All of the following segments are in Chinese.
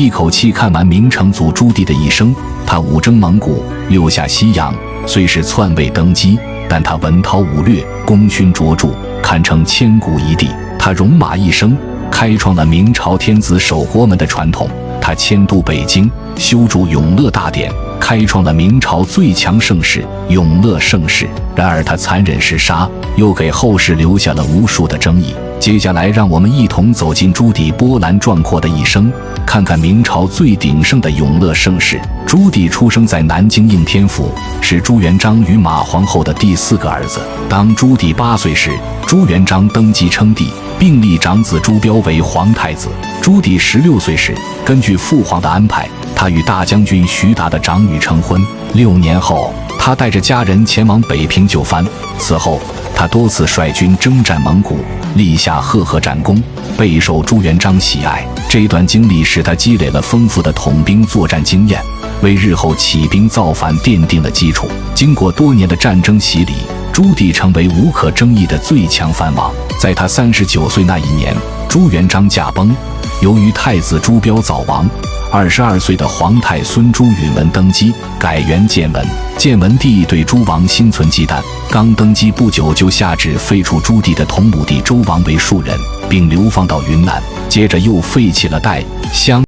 一口气看完明成祖朱棣的一生。他五征蒙古，六下西洋，虽是篡位登基，但他文韬武略，功勋卓著，堪称千古一帝。他戎马一生，开创了明朝天子守国门的传统。他迁都北京，修筑永乐大典，开创了明朝最强盛世永乐盛世。然而他残忍嗜杀，又给后世留下了无数的争议。接下来让我们一同走进朱棣波澜壮阔的一生，看看明朝最鼎盛的永乐盛世。朱棣出生在南京应天府，是朱元璋与马皇后的第4个儿子。当朱棣8岁时，朱元璋登基称帝，并立长子朱标为皇太子。朱棣16岁时，根据父皇的安排，他与大将军徐达的长女成婚。6年后，他带着家人前往北平就藩。此后，他多次率军征战蒙古，立下赫赫战功，备受朱元璋喜爱。这段经历使他积累了丰富的统兵作战经验，为日后起兵造反奠定了基础。经过多年的战争洗礼，朱棣成为无可争议的最强藩王。在他39岁那一年，朱元璋驾崩，由于太子朱标早亡，22岁的皇太孙朱允文登基，改元建文。建文帝对朱王心存忌惮，刚登基不久就下旨废除朱棣的同母弟周王为庶人，并流放到云南。接着又废弃了代、襄、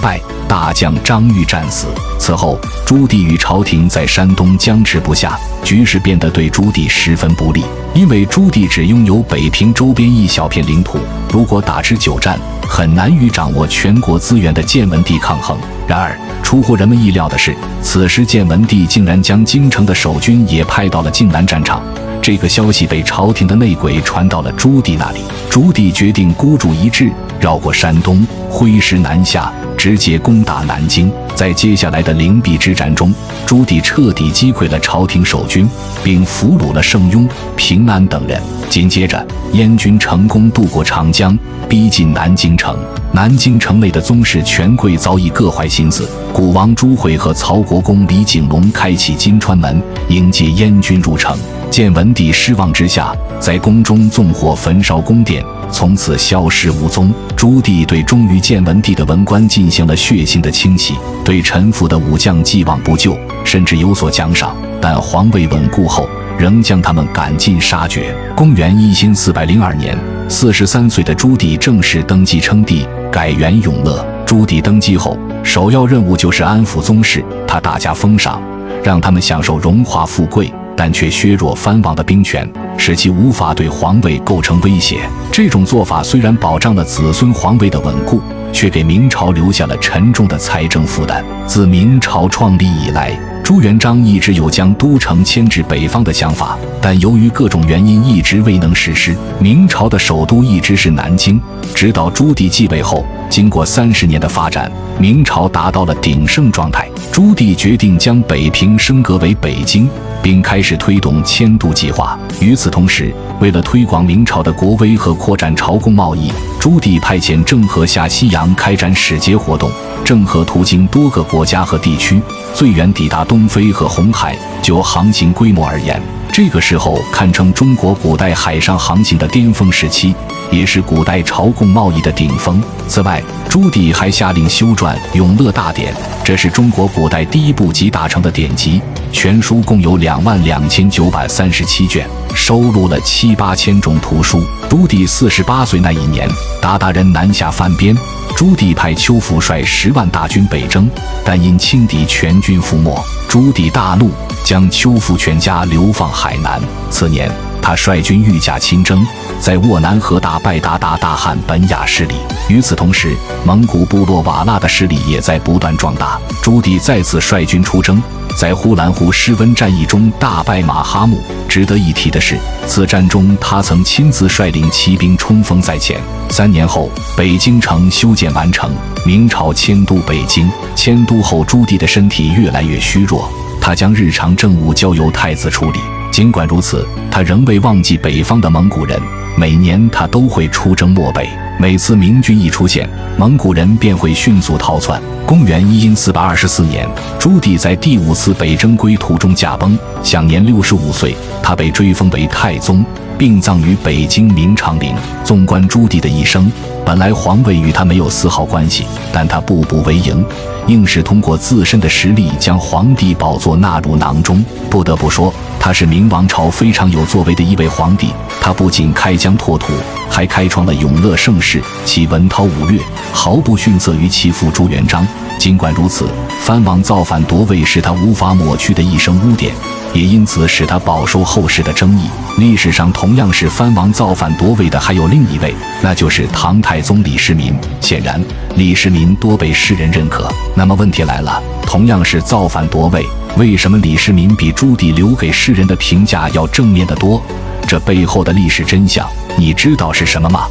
败，大将张玉战死。此后，朱棣与朝廷在山东僵持不下，局势变得对朱棣十分不利。因为朱棣只拥有北平周边一小片领土，如果打持久战，很难与掌握全国资源的建文帝抗衡。然而，出乎人们意料的是，此时建文帝竟然将京城的守军也派到了靖南战场。这个消息被朝廷的内鬼传到了朱棣那里，朱棣决定孤注一掷，绕过山东，挥师南下，直接攻打南京。在接下来的灵璧之战中，朱棣彻底击溃了朝廷守军，并俘虏了盛庸、平安等人。紧接着，燕军成功渡过长江，逼近南京城。南京城内的宗室权贵早已各怀心思，古王朱惠和曹国公李景龙开启金川门，迎接燕军入城。建文帝失望之下，在宫中纵火焚烧宫殿，从此消失无踪。朱棣对忠于建文帝的文官进行了血腥的清洗，对臣服的武将既往不咎，甚至有所奖赏，但皇位稳固后，仍将他们赶尽杀绝。公元1402年，43岁的朱棣正式登基称帝，改元永乐。朱棣登基后，首要任务就是安抚宗室，他大加封赏，让他们享受荣华富贵，但却削弱藩王的兵权，使其无法对皇位构成威胁。这种做法虽然保障了子孙皇位的稳固，却给明朝留下了沉重的财政负担。自明朝创立以来，朱元璋一直有将都城迁至北方的想法，但由于各种原因一直未能实施。明朝的首都一直是南京，直到朱棣继位后，经过30年的发展，明朝达到了鼎盛状态。朱棣决定将北平升格为北京，并开始推动迁都计划。与此同时，为了推广明朝的国威和扩展朝贡贸易，朱棣派遣郑和下西洋开展使节活动，郑和途经多个国家和地区，最远抵达东非和红海。就航行规模而言，这个时候堪称中国古代海上航行的巅峰时期，也是古代朝贡贸易的顶峰。此外，朱棣还下令修撰《永乐大典》，这是中国古代第一部集大成的典籍，全书共有22937卷，收录了7、8千种图书。朱棣48岁那一年，鞑靼人南下犯边，朱棣派邱福率10万大军北征，但因轻敌全军覆没，朱棣大怒，将邱福全家流放海南。次年，他率军御驾亲征，在沃南河打败鞑靼大汗本雅势力。与此同时，蒙古部落瓦剌的势力也在不断壮大。朱棣再次率军出征，在呼兰湖施温战役中大败马哈木。值得一提的是，此战中他曾亲自率领骑兵冲锋在前。3年后，北京城修建完成，明朝迁都北京。迁都后，朱棣的身体越来越虚弱，他将日常政务交由太子处理。尽管如此，他仍未忘记北方的蒙古人，每年他都会出征漠北。每次明军一出现，蒙古人便会迅速逃窜。公元1424年，朱棣在第5次北征归途中驾崩，享年65岁。他被追封为太宗，并葬于北京明长陵。纵观朱棣的一生，本来皇位与他没有丝毫关系，但他步步为营，硬是通过自身的实力将皇帝宝座纳入囊中。不得不说，他是明王朝非常有作为的一位皇帝。他不仅开疆拓土，还开创了永乐盛世，其文韬武略毫不逊色于其父朱元璋。尽管如此，藩王造反夺位是他无法抹去的一生污点，也因此使他饱受后世的争议。历史上同样是藩王造反夺位的还有另一位，那就是唐太宗李世民。显然，李世民多被世人认可。那么问题来了，同样是造反夺位，为什么李世民比朱棣留给世人的评价要正面得多？这背后的历史真相，你知道是什么吗？